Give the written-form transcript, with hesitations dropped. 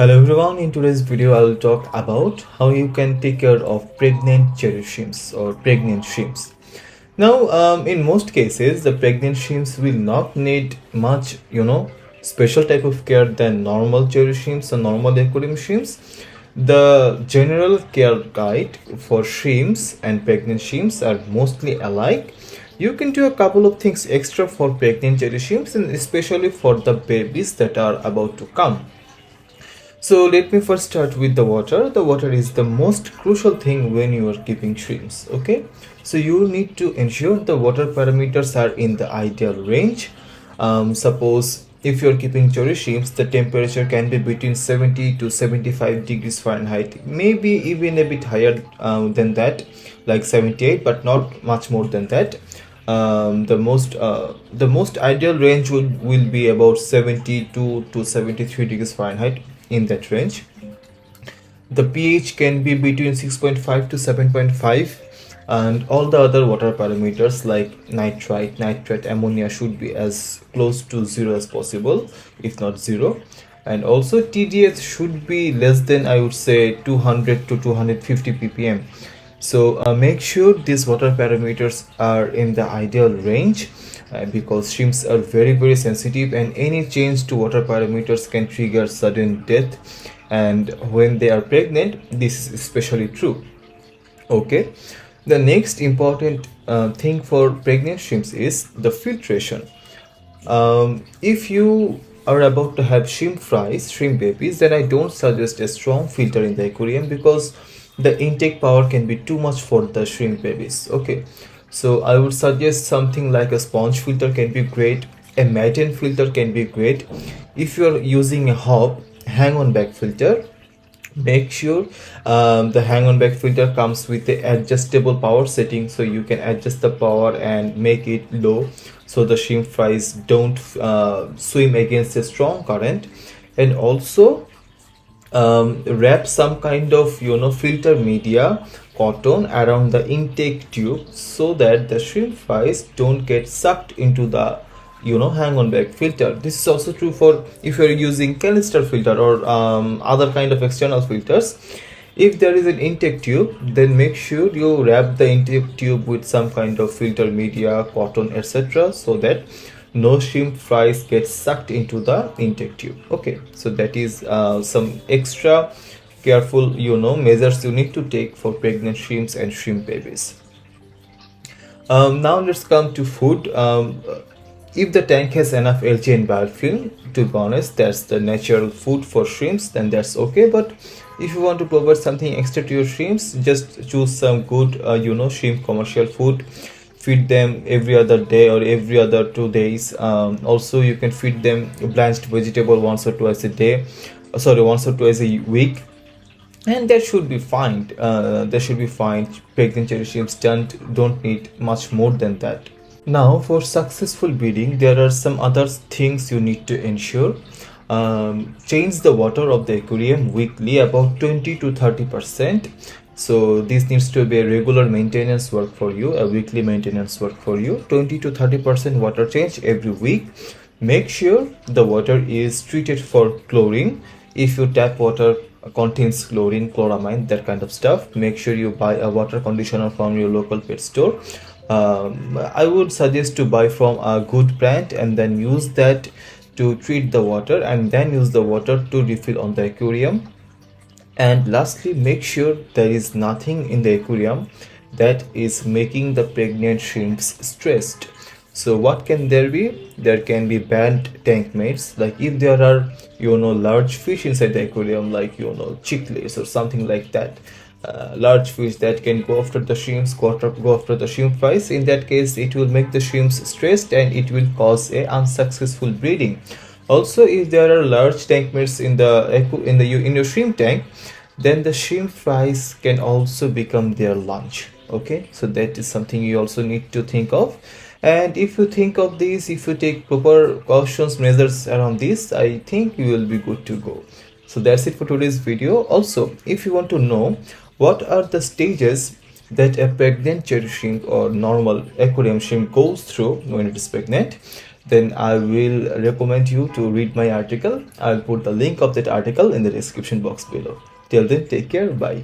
Hello everyone, in today's video I will talk about how you can take care of pregnant cherry shrimps or pregnant shrimps. Now, in most cases, the pregnant shrimps will not need much, special type of care than normal cherry shrimps or normal aquarium shrimps. The general care guide for shrimps and pregnant shrimps are mostly alike. You can do a couple of things extra for pregnant cherry shrimps and especially for the babies that are about to come. So let me first start with the water. The water is the most crucial thing when you are keeping shrimps. Okay, so you need to ensure the water parameters are in the ideal range. Suppose if you're keeping cherry shrimps, the temperature can be between 70 to 75 degrees Fahrenheit, maybe even a bit higher than that, like 78, but not much more than that. The most ideal range will be about 72 to 73 degrees Fahrenheit, in that range. The pH can be between 6.5 to 7.5, and all the other water parameters like nitrite, ammonia should be as close to zero as possible, if not zero. And also TDS should be less than, I would say, 200 to 250 ppm. So make sure these water parameters are in the ideal range, because shrimps are very sensitive and any change to water parameters can trigger sudden death, and when they are pregnant this is especially true. Okay, the next important thing for pregnant shrimps is the filtration. If you are about to have shrimp babies, then I don't suggest a strong filter in the aquarium because the intake power can be too much for the shrimp babies. Okay, so I would suggest something like a sponge filter can be great, a matten filter can be great. If you are using a hob hang on back filter, make sure the hang on back filter comes with the adjustable power setting, so you can adjust the power and make it low so the shrimp fries don't swim against a strong current. And also wrap some kind of filter media, cotton, around the intake tube so that the shrimp fries don't get sucked into the hang on back filter. This is also true for if you're using canister filter or other kind of external filters. If there is an intake tube, then make sure you wrap the intake tube with some kind of filter media, cotton, etc., so that no shrimp fries get sucked into the intake tube. Okay, so that is some extra careful measures you need to take for pregnant shrimps and shrimp babies. Now let's come to food. If the tank has enough algae and biofilm, to be honest, that's the natural food for shrimps, then that's okay. But if you want to provide something extra to your shrimps, just choose some good shrimp commercial food. Feed them every other day or every other 2 days. Also you can feed them blanched vegetable once or twice a week, and that should be fine. Pregnant cherry shrimps don't need much more than that. Now for successful breeding, there are some other things you need to ensure. Change the water of the aquarium weekly, about 20 to 30%. So this needs to be a regular maintenance work for you, a weekly maintenance work for you. 20 to 30% water change every week. Make sure the water is treated for chlorine. If your tap water contains chlorine, chloramine, that kind of stuff, make sure you buy a water conditioner from your local pet store. I would suggest to buy from a good brand and then use that to treat the water, and then use the water to refill on the aquarium. And lastly, make sure there is nothing in the aquarium that is making the pregnant shrimps stressed. So what can there be? There can be bad tank mates, like if there are large fish inside the aquarium, like cichlids or something like that. Large fish that can go after the shrimps, go after the shrimp fries. In that case, it will make the shrimps stressed and it will cause a unsuccessful breeding. Also, if there are large tank mates in your shrimp tank, then the shrimp fries can also become their lunch. Okay, so that is something you also need to think of. And if you think of this, if you take proper cautions measures around this, I think you will be good to go. So that's it for today's video. Also, if you want to know what are the stages that a pregnant cherry shrimp or normal aquarium shrimp goes through when it is pregnant, then I will recommend you to read my article. I'll put the link of that article in the description box below. Till then, take care. Bye.